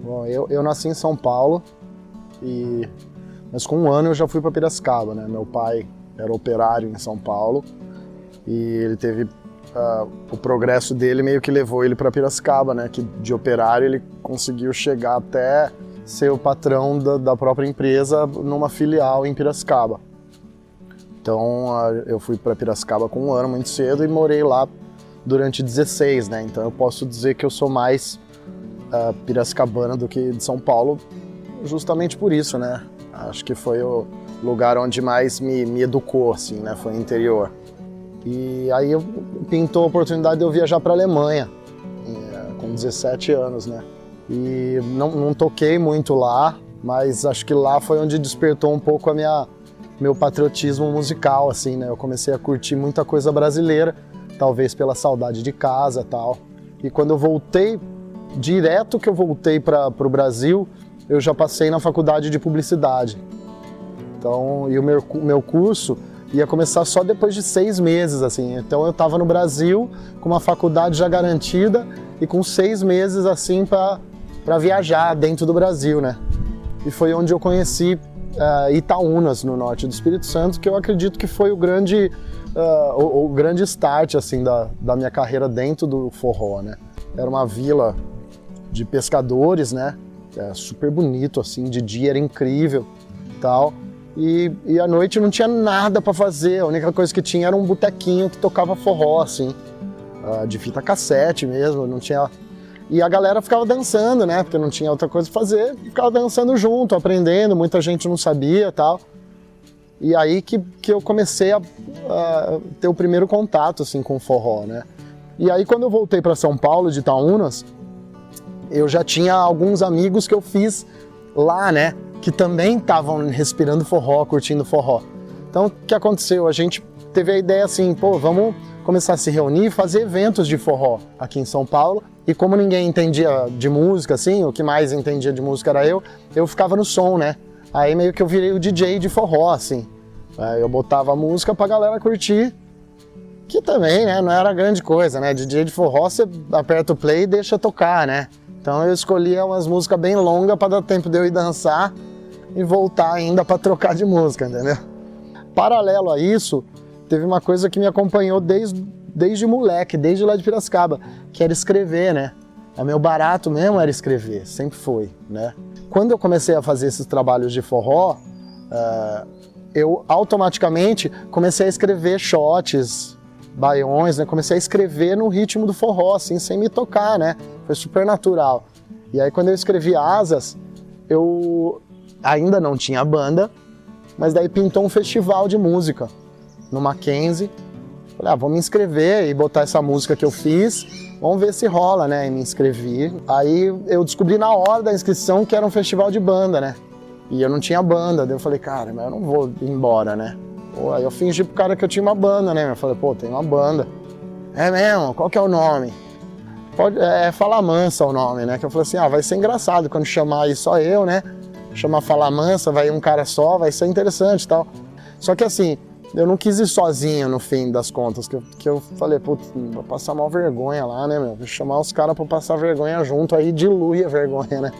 Bom, eu nasci em São Paulo, mas com 1 ano eu já fui para Piracicaba, né? Meu pai era operário em São Paulo e ele teve... o progresso dele meio que levou ele para Piracicaba, né? Que de operário ele conseguiu chegar até ser o patrão da própria empresa numa filial em Piracicaba. Então eu fui para Piracicaba com 1 ano, muito cedo, e morei lá durante 16, né? Então eu posso dizer que eu sou mais piracicabana do que de São Paulo, justamente por isso, né? Acho que foi o lugar onde mais me educou, assim, né? Foi o interior. E aí pintou a oportunidade de eu viajar para a Alemanha, com 17 anos, né? E não toquei muito lá, mas acho que lá foi onde despertou um pouco meu patriotismo musical, assim, né? Eu comecei a curtir muita coisa brasileira, talvez pela saudade de casa e tal. E quando eu voltei, direto que eu voltei para o Brasil, eu já passei na faculdade de publicidade. Então, e o meu curso ia começar só depois de 6 meses, assim. Então eu estava no Brasil com uma faculdade já garantida e com 6 meses, assim, para viajar dentro do Brasil, né? E foi onde eu conheci Itaúnas, no norte do Espírito Santo, que eu acredito que foi o grande start, assim, da minha carreira dentro do forró, né? Era uma vila de pescadores, né? Super bonito, assim, de dia era incrível, tal. E à noite não tinha nada para fazer, a única coisa que tinha era um botequinho que tocava forró, assim, de fita cassete mesmo, não tinha... E a galera ficava dançando, né, porque não tinha outra coisa para fazer, ficava dançando junto, aprendendo, muita gente não sabia e tal. E aí que eu comecei a ter o primeiro contato, assim, com o forró, né. E aí quando eu voltei para São Paulo, de Itaúnas, eu já tinha alguns amigos que eu fiz lá, né, que também estavam respirando forró, curtindo forró. Então, o que aconteceu? A gente teve a ideia assim, pô, vamos começar a se reunir e fazer eventos de forró aqui em São Paulo. E como ninguém entendia de música, assim, o que mais entendia de música era eu ficava no som, né? Aí meio que eu virei o DJ de forró, assim. Eu botava a música pra galera curtir, que também, né, não era grande coisa, né? DJ de forró, você aperta o play e deixa tocar, né? Então eu escolhia umas músicas bem longas para dar tempo de eu ir dançar e voltar ainda para trocar de música, entendeu? Paralelo a isso, teve uma coisa que me acompanhou desde moleque, desde lá de Piracicaba, que era escrever, né? O meu barato mesmo era escrever, sempre foi, né? Quando eu comecei a fazer esses trabalhos de forró, eu automaticamente comecei a escrever shots, baiões, né? Comecei a escrever no ritmo do forró, assim, sem me tocar, né? Foi super natural. E aí quando eu escrevi Asas, eu ainda não tinha banda, mas daí pintou um festival de música no Mackenzie. Falei, vou me inscrever e botar essa música que eu fiz, vamos ver se rola, né? E me inscrevi. Aí eu descobri na hora da inscrição que era um festival de banda, né? E eu não tinha banda, daí eu falei, cara, mas eu não vou ir embora, né? Pô, aí eu fingi pro cara que eu tinha uma banda, né? Eu falei, pô, tem uma banda. É mesmo? Qual que é o nome? Fala Mansa o nome, né? Que eu falei assim, vai ser engraçado quando chamar aí só eu, né? Chamar Fala Mansa, vai um cara só, vai ser interessante e tal. Só que assim, eu não quis ir sozinho no fim das contas, que eu falei, putz, vou passar mal vergonha lá, né, meu? Vou chamar os caras pra passar vergonha junto, aí dilui a vergonha, né?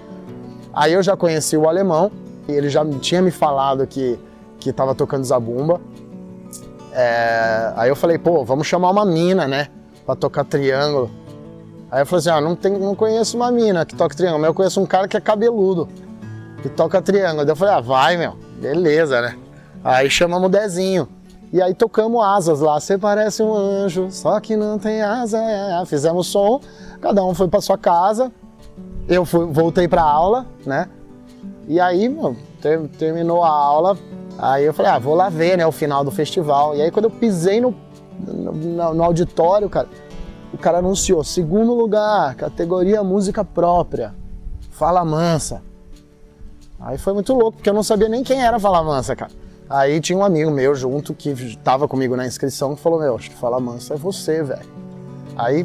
Aí eu já conheci o Alemão, e ele já tinha me falado que tava tocando zabumba. Aí eu falei, pô, vamos chamar uma mina, né? Pra tocar triângulo. Aí eu falei assim, não conheço uma mina que toca triângulo, mas eu conheço um cara que é cabeludo, que toca triângulo. Daí eu falei, vai, meu, beleza, né? Aí chamamos o Dezinho. E aí tocamos Asas lá, você parece um anjo, só que não tem asa. Fizemos som, cada um foi pra sua casa, eu voltei pra aula, né? E aí, meu, terminou a aula, aí eu falei, vou lá ver, né, o final do festival. E aí quando eu pisei no auditório, cara, o cara anunciou, 2º lugar, categoria música própria, Fala Mansa. Aí foi muito louco, porque eu não sabia nem quem era Fala Mansa, cara. Aí tinha um amigo meu junto, que tava comigo na inscrição, que falou, meu, acho que Fala Mansa é você, velho. Aí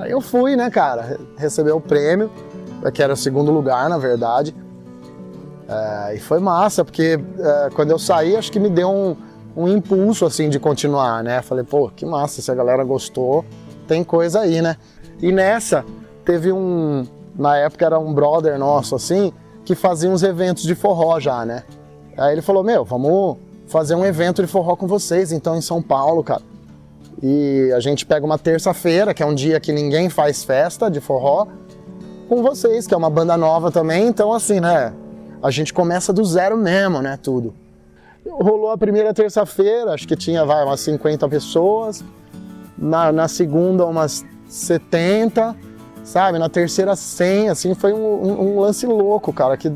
eu fui, né, cara, receber o prêmio, que era o 2º lugar, na verdade. E foi massa, porque quando eu saí, acho que me deu um impulso, assim, de continuar, né. Falei, pô, que massa, se a galera gostou, tem coisa aí, né. E nessa, teve um na época era um brother nosso, assim, que fazia uns eventos de forró já, né? Aí ele falou, meu, vamos fazer um evento de forró com vocês, então, em São Paulo, cara. E a gente pega uma terça-feira, que é um dia que ninguém faz festa de forró, com vocês, que é uma banda nova também, então assim, né, a gente começa do zero mesmo, né, tudo. Rolou a primeira terça-feira, acho que tinha, umas 50 pessoas, na segunda umas 70, sabe, na terceira 100, assim, foi um lance louco, cara, que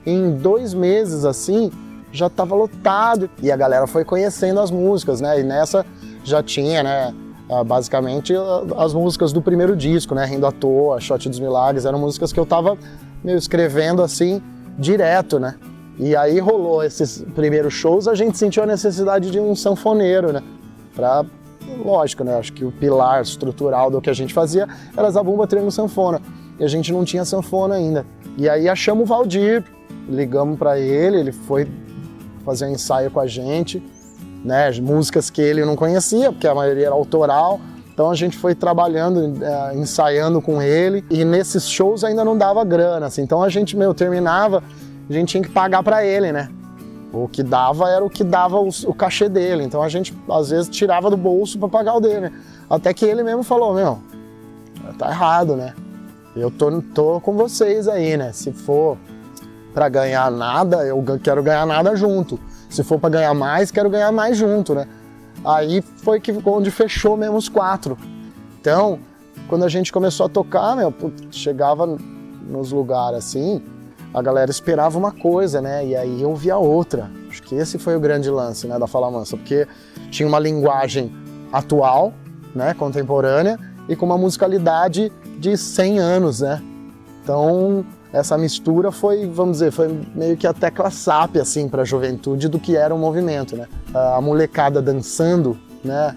em 2 meses, assim, já tava lotado, e a galera foi conhecendo as músicas, né, e nessa já tinha, né, basicamente as músicas do primeiro disco, né, Rindo à Toa, Shot dos Milagres, eram músicas que eu tava escrevendo assim, direto, né. E aí rolou esses primeiros shows, a gente sentiu a necessidade de um sanfoneiro, né, lógico, né, acho que o pilar estrutural do que a gente fazia era zabumba, triângulo, sanfona, e a gente não tinha sanfona ainda. E aí achamos o Valdir, ligamos para ele foi fazer um ensaio com a gente, né, músicas que ele não conhecia, porque a maioria era autoral, então a gente foi trabalhando, ensaiando com ele, e nesses shows ainda não dava grana, assim, então a gente, terminava, a gente tinha que pagar para ele, né, o que dava era o que dava o cachê dele, então a gente às vezes tirava do bolso para pagar o dele, até que ele mesmo falou, tá errado, né, eu tô com vocês aí, né, se for para ganhar nada, eu quero ganhar nada junto. Se for para ganhar mais, quero ganhar mais junto, né? Aí foi onde fechou mesmo os 4. Então, quando a gente começou a tocar, chegava nos lugares assim, a galera esperava uma coisa, né? E aí eu via outra. Acho que esse foi o grande lance, né, da Fala Mansa, porque tinha uma linguagem atual, né, contemporânea, e com uma musicalidade de 100 anos, né? Então, essa mistura foi, vamos dizer, foi meio que a tecla SAP, assim, para a juventude do que era o movimento, né? A molecada dançando, né?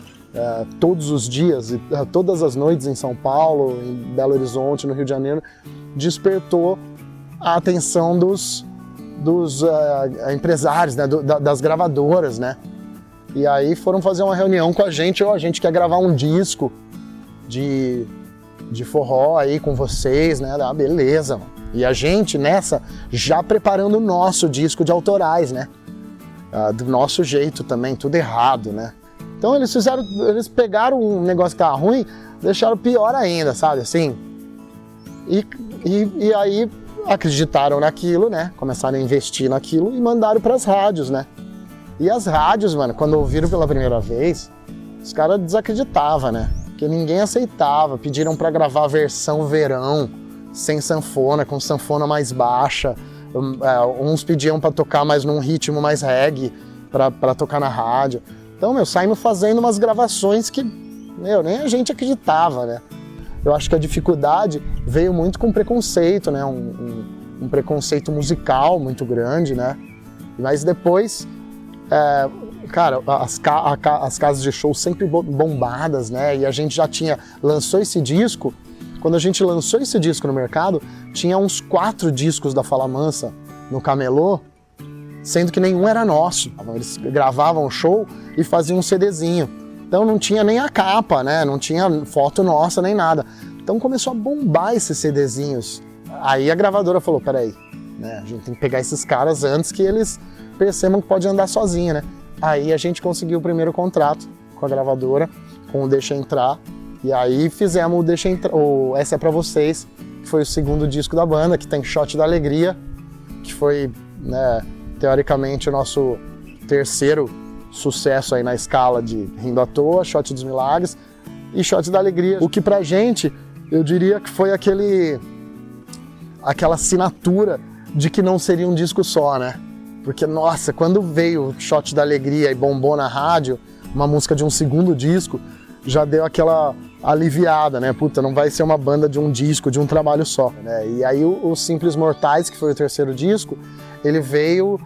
Todos os dias, todas as noites em São Paulo, em Belo Horizonte, no Rio de Janeiro, despertou a atenção dos empresários, né? Das gravadoras, né? E aí foram fazer uma reunião com a gente quer gravar um disco de forró aí com vocês, né? Beleza, mano. E a gente nessa já preparando o nosso disco de autorais, né? Do nosso jeito também, tudo errado, né? Então eles pegaram um negócio que tava ruim, deixaram pior ainda, sabe, assim? E aí acreditaram naquilo, né? Começaram a investir naquilo e mandaram pras rádios, né? E as rádios, mano, quando ouviram pela primeira vez, os caras desacreditavam, né? Porque ninguém aceitava, pediram pra gravar a versão verão, sem sanfona, com sanfona mais baixa, uns pediam para tocar mais num ritmo mais reggae, para tocar na rádio. Então, saímos fazendo umas gravações que, nem a gente acreditava, né? Eu acho que a dificuldade veio muito com preconceito, né? Um preconceito musical muito grande, né? Mas depois, cara, as casas de show sempre bombadas, né? E a gente já lançou esse disco. Quando a gente lançou esse disco no mercado, tinha uns 4 discos da Fala Mansa no camelô, sendo que nenhum era nosso. Eles gravavam o show e faziam um CDzinho. Então não tinha nem a capa, né? Não tinha foto nossa nem nada. Então começou a bombar esses CDzinhos. Aí a gravadora falou, peraí, né? A gente tem que pegar esses caras antes que eles percebam que pode andar sozinho, né? Aí a gente conseguiu o primeiro contrato com a gravadora, com o Deixa Entrar. E aí fizemos o Deixa Entrar, o Essa é Pra Vocês, que foi o segundo disco da banda, que tem Shot da Alegria, que foi, né, teoricamente o nosso terceiro sucesso aí na escala de Rindo à Toa, Shot dos Milagres e Shot da Alegria. O que pra gente, eu diria que foi aquela assinatura de que não seria um disco só, né? Porque, nossa, quando veio o Shot da Alegria e bombou na rádio, uma música de um segundo disco, já deu aquela aliviada, né? Puta, não vai ser uma banda de um disco, de um trabalho só, né? E aí o Simples Mortais, que foi o terceiro disco, ele veio,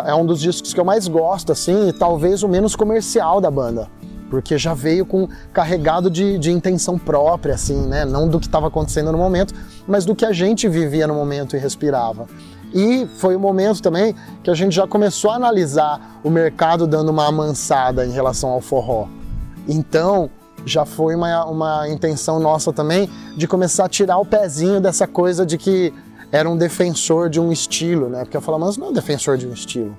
é um dos discos que eu mais gosto, assim, e talvez o menos comercial da banda, porque já veio carregado de intenção própria, assim, né? Não do que estava acontecendo no momento, mas do que a gente vivia no momento e respirava. E foi o momento também que a gente já começou a analisar o mercado dando uma amansada em relação ao forró. Então, já foi uma intenção nossa também de começar a tirar o pezinho dessa coisa de que era um defensor de um estilo, né? Porque a Fala Mansa não é um defensor de um estilo.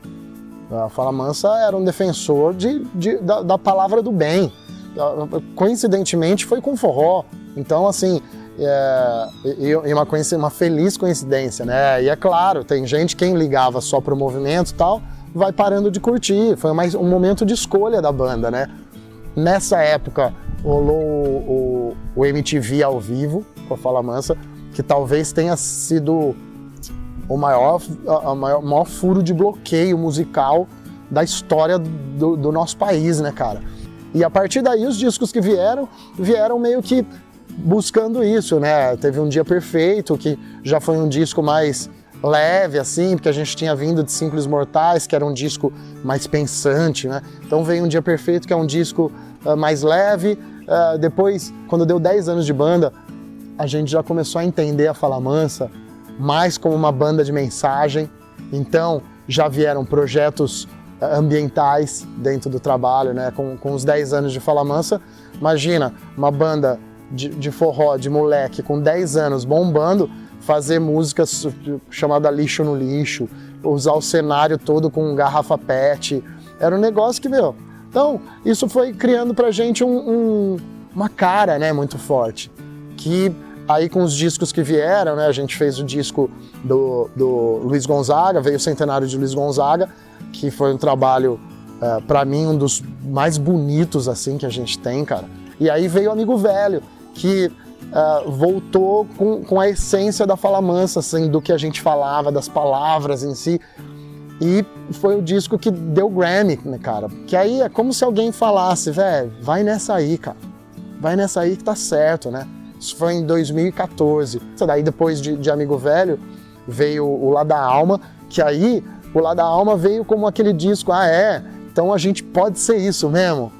A Fala Mansa era um defensor da palavra do bem. Coincidentemente foi com forró. Então, assim, uma feliz coincidência, né? E é claro, tem gente, quem ligava só pro movimento e tal, vai parando de curtir. Foi mais um momento de escolha da banda, né? Nessa época rolou o MTV ao vivo com a Fala Mansa, que talvez tenha sido o maior furo de bloqueio musical da história do nosso país, né, cara? E a partir daí os discos que vieram meio que buscando isso, né? Teve Um Dia Perfeito, que já foi um disco mais leve, assim, porque a gente tinha vindo de Simples Mortais, que era um disco mais pensante, né? Então veio Um Dia Perfeito, que é um disco mais leve. Depois, quando deu 10 anos de banda, a gente já começou a entender a Fala Mansa mais como uma banda de mensagem. Então já vieram projetos ambientais dentro do trabalho, né? Com os 10 anos de Fala Mansa, imagina uma banda de forró, de moleque, com 10 anos bombando, fazer músicas chamada Lixo no Lixo, usar o cenário todo com garrafa PET, era um negócio que, meu... Então, isso foi criando pra gente uma cara, né, muito forte, que aí com os discos que vieram, né, a gente fez o disco do Luiz Gonzaga, veio o centenário de Luiz Gonzaga, que foi um trabalho, pra mim, um dos mais bonitos, assim, que a gente tem, cara. E aí veio o Amigo Velho, que voltou com a essência da Fala Mansa, assim, do que a gente falava, das palavras em si. E foi o disco que deu Grammy, né, cara? Que aí é como se alguém falasse, velho, vai nessa aí, cara. Vai nessa aí que tá certo, né? Isso foi em 2014. Daí depois de Amigo Velho veio o Lá da Alma, que aí o Lá da Alma veio como aquele disco, então a gente pode ser isso mesmo.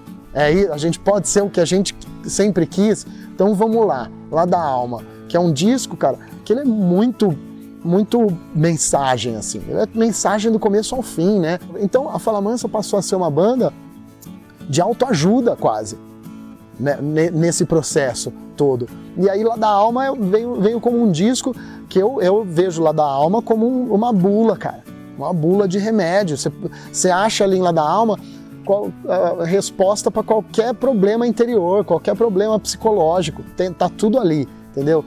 A gente pode ser o que a gente sempre quis, então vamos lá, Lá da Alma, que é um disco, cara, que ele é muito mensagem, assim, ele é mensagem do começo ao fim, né? Então a Fala Mansa passou a ser uma banda de autoajuda quase, né? Nesse processo todo. E aí Lá da Alma veio como um disco que eu vejo Lá da Alma como uma bula, cara, uma bula de remédio. Você acha ali em Lá da Alma a resposta para qualquer problema interior, qualquer problema psicológico, tá tudo ali, entendeu?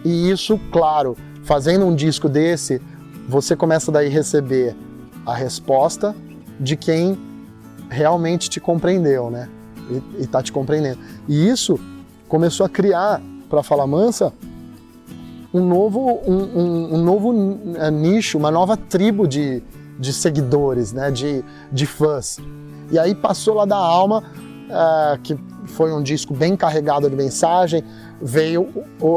E isso, claro, fazendo um disco desse, você começa daí a receber a resposta de quem realmente te compreendeu, né? E tá te compreendendo. E isso começou a criar, para Fala Mansa, um novo nicho, uma nova tribo de seguidores, né? De fãs. E aí passou Lá da Alma, que foi um disco bem carregado de mensagem, veio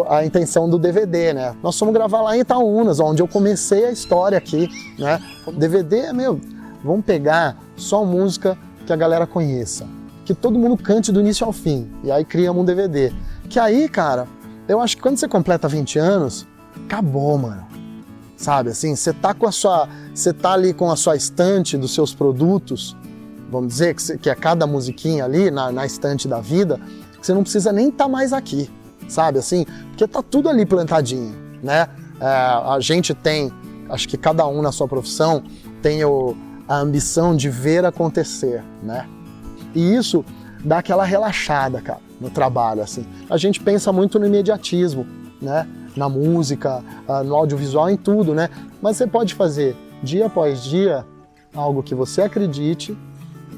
a intenção do DVD, né? Nós fomos gravar lá em Itaúnas, onde eu comecei a história aqui, né? DVD, vamos pegar só música que a galera conheça, que todo mundo cante do início ao fim, e aí criamos um DVD. Que aí, cara, eu acho que quando você completa 20 anos, acabou, mano. Sabe, assim, você tá ali com a sua estante dos seus produtos, vamos dizer, que é cada musiquinha ali na estante da vida, que você não precisa nem estar mais aqui, sabe, assim, porque tá tudo ali plantadinho, né? A gente tem, acho que cada um na sua profissão tem a ambição de ver acontecer, né? E isso dá aquela relaxada, cara, no trabalho, assim. A gente pensa muito no imediatismo, né? Na música, no audiovisual, em tudo, né? Mas você pode fazer, dia após dia, algo que você acredite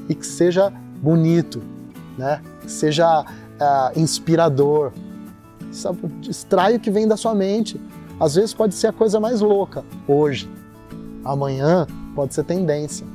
e que seja bonito, né? Que seja inspirador. Extrai o que vem da sua mente. Às vezes pode ser a coisa mais louca hoje. Amanhã pode ser tendência.